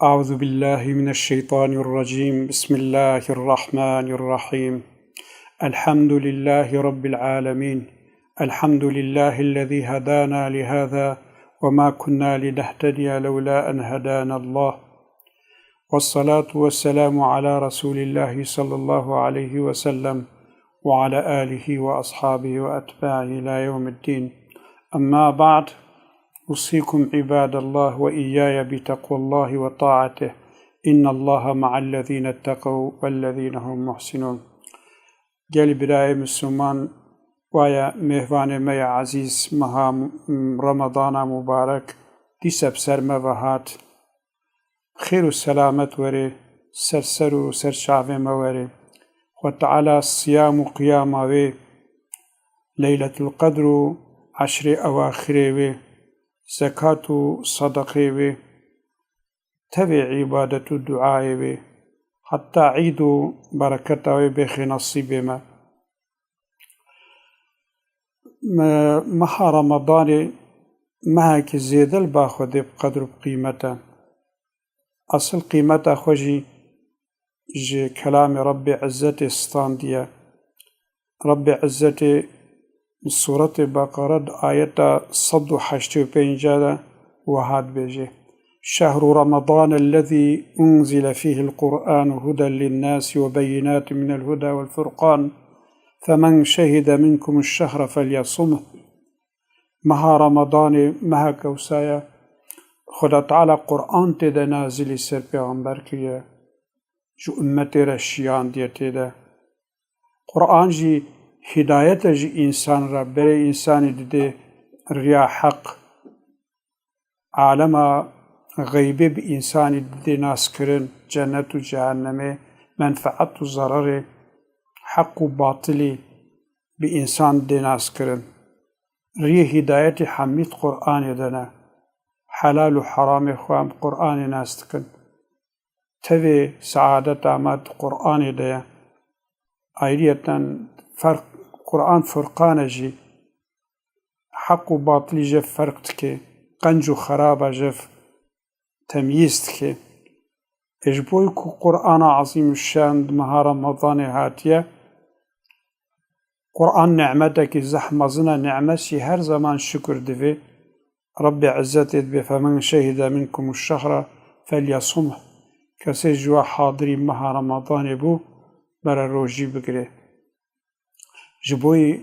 أعوذ بالله من الشيطان الرجيم. بسم الله الرحمن الرحيم. الحمد لله رب العالمين. الحمد لله الذي هدانا لهذا وما كنا لنهتدي لولا أن هدانا الله، والصلاة والسلام على رسول الله صلى الله عليه وسلم وعلى آله وأصحابه وأتباعه إلى يوم الدين. أما بعد، أوصيكم عباد الله وإياي بتقوى الله وطاعته، إن الله مع الذين اتقوا والذين هم محسنون. قال براي مسلمان ويا مهوان مي عزيز مها رمضان مبارك دي سبسر مبهات خير السلامة وري سرسر سرشعب موري وتعالى الصيام قيام وي ليلة القدر 10 أواخر وي زكاة صدقه وي تبع عبادة الدعاء وي حتى عيد بركته وي بخي نصيب مها رمضان مها كزيد الباخذ بقدر بقيمته. أصل قيمته خوجي جي كلام رب عزتي ستاندية. رب عزتي سورة بقرة آية 185 وهاد بيجي: شهر رمضان الذي أنزل فيه القرآن هدى للناس وبينات من الهدى والفرقان فمن شهد منكم الشهر فليصمه. مها رمضان مها كوسايا خدا تعالى قرآن تدا نازل سر پیغمبر کیا جو امت رشیان دیتے دا قرآن جي هداية جي إنسان را بري إنسان دي ريا حق عالم غيبي بإنسان دي ناس كرن جنة و جهنم منفعت و ضرر حق و باطلي بإنسان دي ناس كرن ريا هداية حميد قرآن دنا حلال و حرام خوام قرآن ناستكن تبي سعادة عماد قرآن ديا آيرية فرق قرآن فرقان جي حق و باطل جف فرقتك قنج و خراب جف تمييزتك اجبويكو قرآن عظيم الشان مها رمضان هاتية قرآن نعمتك زحمزنا نعمسي هر زمان شكر دفي رب عزتي فمن شهد منكم الشهر فليصمه كسي جوا حاضري مها رمضان بو برا روجي بقري جبوي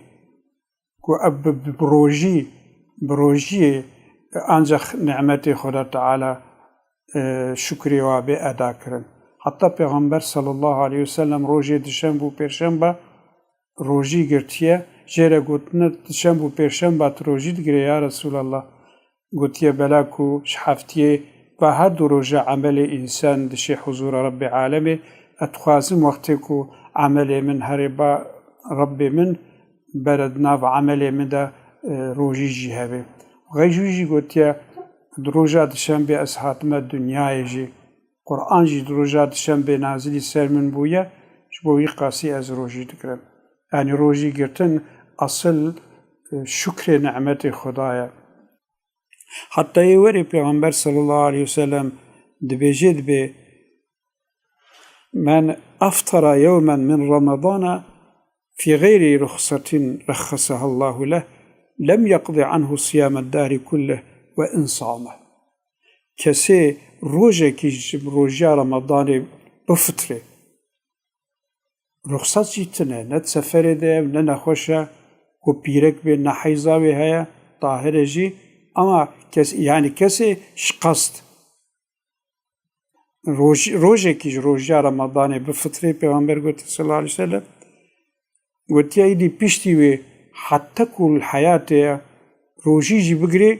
كو أب بروجي أنجخ نعمتي خدا تعالى شكري وابي أدا كرن. حتى پیغمبر صلى الله عليه وسلم روجي دشنبو پرشنبه روجي گرتيه جيرا قوتنا دشنبو پرشنبه روجي دگري يا رسول الله قوتيه بلاكو شحفتيه وهر دو روجه عمل إنسان دشي حضور رب عالمي أتخوازم وقتكو عمل من هربا رب من بردنا و عمل من دا روجي جهبه غيجوجي قوتيه دروجه دشنبه أسحاتما الدنيا جي قرآن جي دروجه دشنبه نازلي سر من بويا جبوي قاسي از روجي دكرم. يعني روجي قرتن أصل شكر نعمة خدايا. حتى يوري پیغمبر صلى الله عليه وسلم دبيجد به من أفطر يوما من رمضان في غير رخصة رخصها الله له لم يقض عنه صيام الدار كله وإن صامه. كسي روجه كي روجه رمضان بفطره رخصت جيتنا ند سفر ده نه نخوشه و بيرك به نحيزا به هيا طاهر جي اما يعني كسي شقصت روجه كي روجه رمضان بفطره پیغمبر قلت صلى الله عليه وسلم قلت يا ايدي بيشتي وي حتى كل حياته روجي جي بقري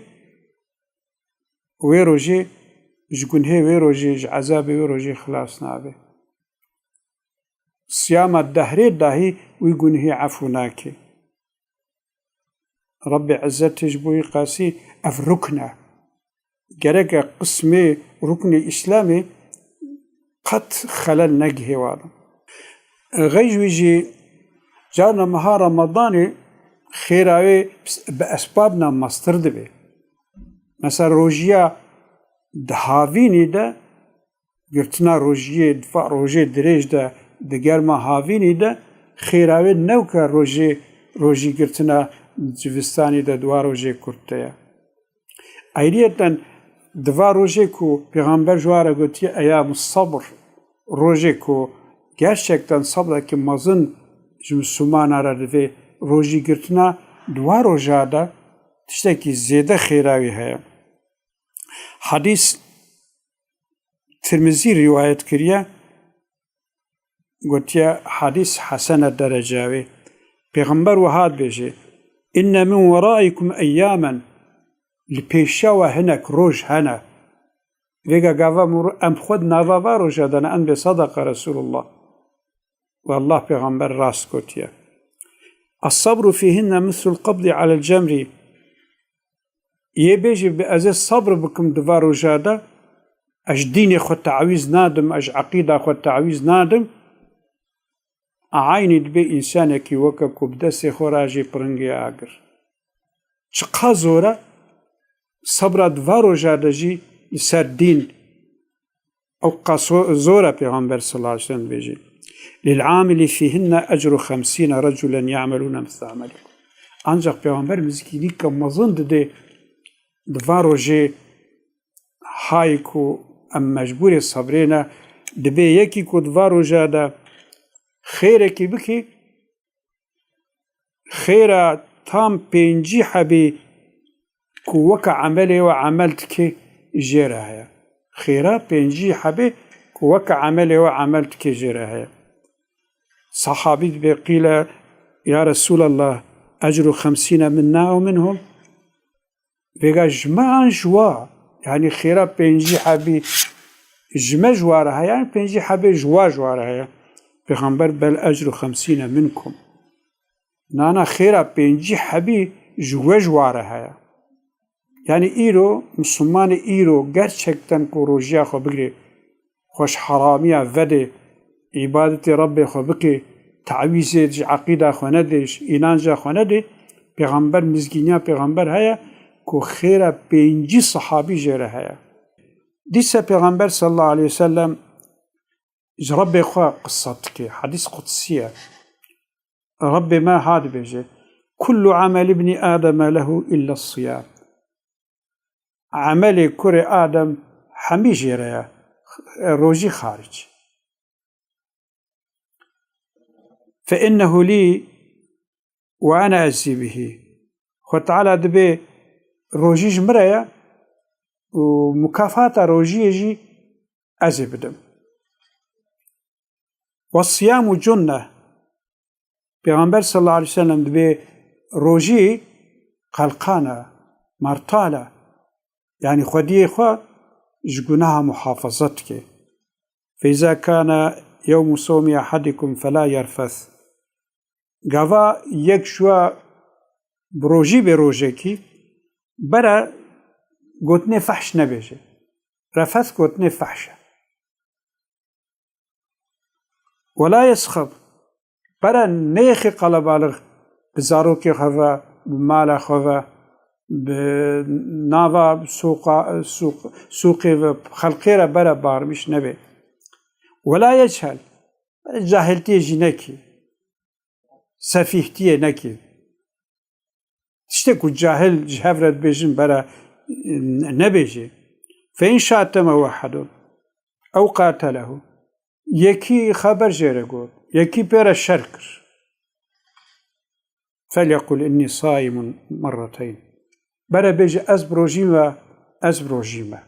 وي روجي جگنه وي روجي عذاب وي روجي خلاص نابه صيام الدهر داهي ويقنه عفوناك. رب عزته جبوي قاسي أفركنا جرق قسمي ركن إسلامي قد خلل نجه وانا غيجويجي جانا مها رمضاني خيراوي بأسبابنا مسترد به مثلا روجيا دهاوینی ده گرتنا روژیه دفاع روژه دریج ده دگرما هاوینی ده خیراوی نو که روژی گرتنا جوستانی ده دوا روژه کرده. ایریتن دوا روژه کو پیغمبر جواره گوتی ایام الصبر روژه کو gerçekten sabır ki mazın Müslüman aradı roji girtna dua rojada işte ki ziyade khiravi haya. Hadis Tirmizi rivayet kiriye gotiya hadis hasene derecevi. Peygamber vahad beji inne min veraikum eyyamen li peşa ve henek roj hena vega gava mur em khod nava rojadan en be sadaka Resulullah. والله پیغمبر راست گوتیه الصبر فيهن مثل القبض على الجمر يبيجي بأز الصبر بكم دوار وجاده اج دين خود تعويز نادم اج عقيده خود تعويز نادم عيني دبي انسانك وكا كبدس خوراجي برنگي اگر چقا زوره صبر دوار وجاده جي سر دين او قصو زوره پیغمبر صلى الله عليه وسلم بيجي للعامل فيهن أجر 50 رجلا يعملون مثل عملكم. Ancak Peygamberimiz ki nikka mazın de dvaroje hayku am mecburi sabrena debe yeki ku dvaroja da khayre ki biki khayra tam penci habi ku vaka ameli ve amelt ki jeraya khayra penci habi ku vaka ameli ve amelt ki jeraya. صحابي قيل يا رسول الله أجر 50 منا ومنهم بيقى جماعا جوا يعني خيرا بينجي حبي جمع جوارها يعني بينجي حبي جوارها بيغمبر بل أجر 50 منكم نانا خيرا بينجي حبي جوارها يعني إيرو مسلمان إيرو gerçekten كوروجيا خو بقري خوش حرامية فدي عبادت رب خو بکی تعویز عقیده خو ندیش اینانجا خو ندی پیغمبر مزگینیا پیغمبر هیا کو خیره پینجی صحابی جره هیا دیسه پیغمبر صلی الله علیه وسلم رب خو قصت کی حدیث قدسیه رب ما هاد بيجي كل عمل ابن آدم له إلا الصيام عمل كر آدم حمي جره روجي خارج فإنه لي وأنا أجزي به وتعالى دبي روجيج مرايا ومكافأة روجيجي أزي بدم والصيام جنة پیغمبر صلى الله عليه وسلم دبي روجي قلقانة مرتالة يعني خديه خوا جقناها محافظتك فإذا كان يوم صوم أحدكم فلا يرفث گاوا یک شوا بروجی به روجه کی برا گوتنه فحش نبیشه رفث گوتنه فحشه ولا يسخب برا نيخ قلبالغ بزاروكي خوا بمالا خوا بنافا سوقي خلقيرا برا بارمش نبي ولا يجهل جاهلتي جنكي سفيهتي نكي تشتكو جاهل جهفرت بيجن برا نبيجي فإن شاتم واحد أو قاتله يكي خبر جيرقود يكي بير الشركر فليقل إني صائم مرتين برا بيجي أزبروجيما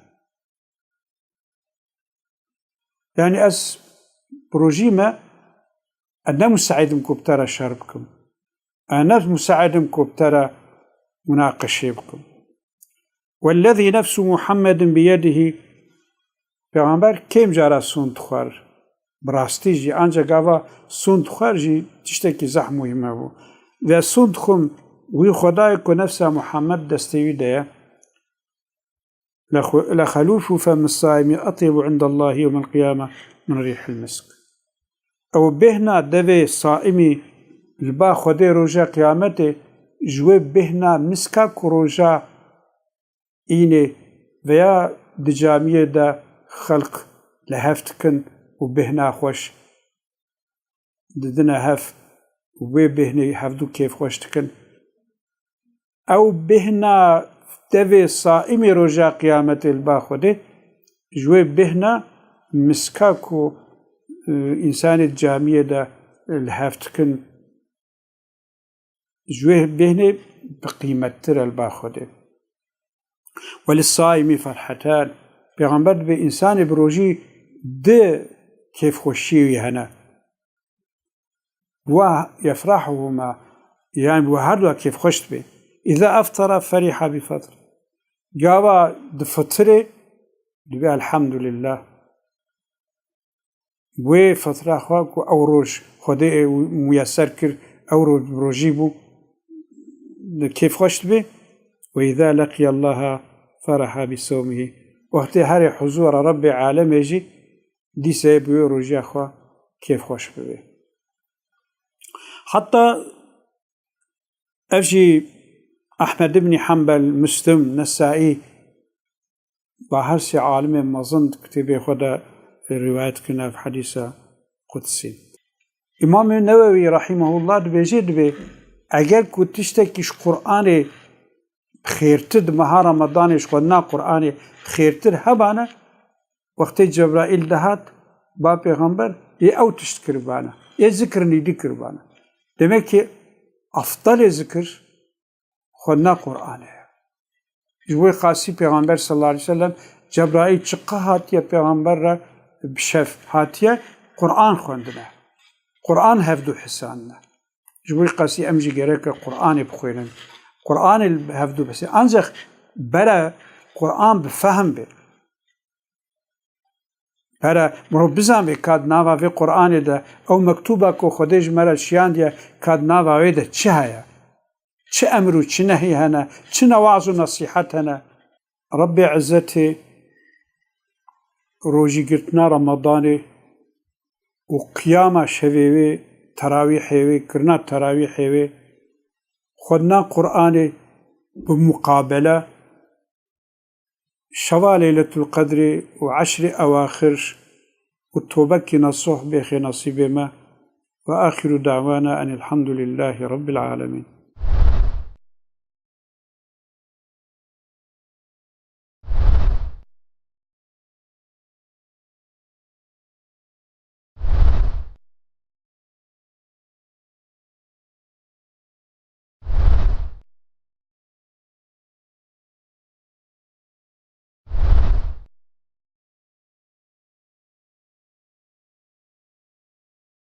يعني أزبروجيما أنا مساعدكم بترى شربكم أنا مساعدكم بترى مناقشيبكم والذي نفس محمد بيده پیغمبر كيم جارا سوند خوار براستي جي أنجا قاوا سوند خوار جي تشتكي زح مهمة بو و سوند خم وي خداي كو نفس محمد دستوي ديا لخلوف فم الصائم أطيب عند الله يوم القيامة من ريح المسك أو بهنا دوي صائمي البا خدي روجا قيامته جوي بهنا مسكا كروجا إيني ويا دجامية دا خلق لهفتكن وبهنا خوش ددنا هف وبهني هفدو كيف خوش تكن او بهنا دوي صائمي رجا قيامة الباخده جوي بهنا مسكاكو إنسان الجامية دا الهفتكن جوي بهني بقيمة ترى الباخده وللصائم فرحتان پیغمبر به انسان بروجي ده كيف خوشي هنا ويفرحهما يعني وهذا كيف خوشت به إذا أفطر فرح بفطر جاوا دفطره دبي الحمد لله وفطره خواك أوروج خده ميسر كر أوروج بروجي بو كيف خوشت به وإذا لقي الله فرح بصومه وقت هر حضور رب عالم يجي دي سيبوي روجي خوا كيف خوش به حتى أفجي أحمد بن حنبل مسلم نسائي بحرس عالم مظن كتبه خدا الرواية كنا في حديثة قدسي إمام النووي رحمه الله بيجد به اگر كتشتكيش قرآن خيرتد مها رمضانش خدنا قرآن خيرتر هبانا وقت جبرائيل دهات با پیغمبر او تشتكر بانا ذكر ندي كربانا demek ki afdal zikir خدنا قرآن جوي خاصي پیغمبر صلى الله عليه وسلم جبرائيل چقه هاتيه پیغمبر را بشف هاتيه قرآن خوندنا قرآن هفدو حساننا جوي قاسي امجي گرك قرآن بخوينن قرآن هفدو بس انزخ بلا قرآن بفهم به بلا مرو بزام كاد ناوا في قرآن ده او مكتوبه كو خديج مرا شيان دي كاد ناوا ده چه هيا چه امرو چه نهي هنا چه نواز و نصيحت هنا رب عزتي روجي گرتنا رمضان و قيامه شويوي تراويح وي كرنا تراويح وي خدنا قرآن بمقابلة شوا ليلة القدر وعشر أواخر والتوبة نصوح بخي نصيب ما وآخر دعوانا أن الحمد لله رب العالمين.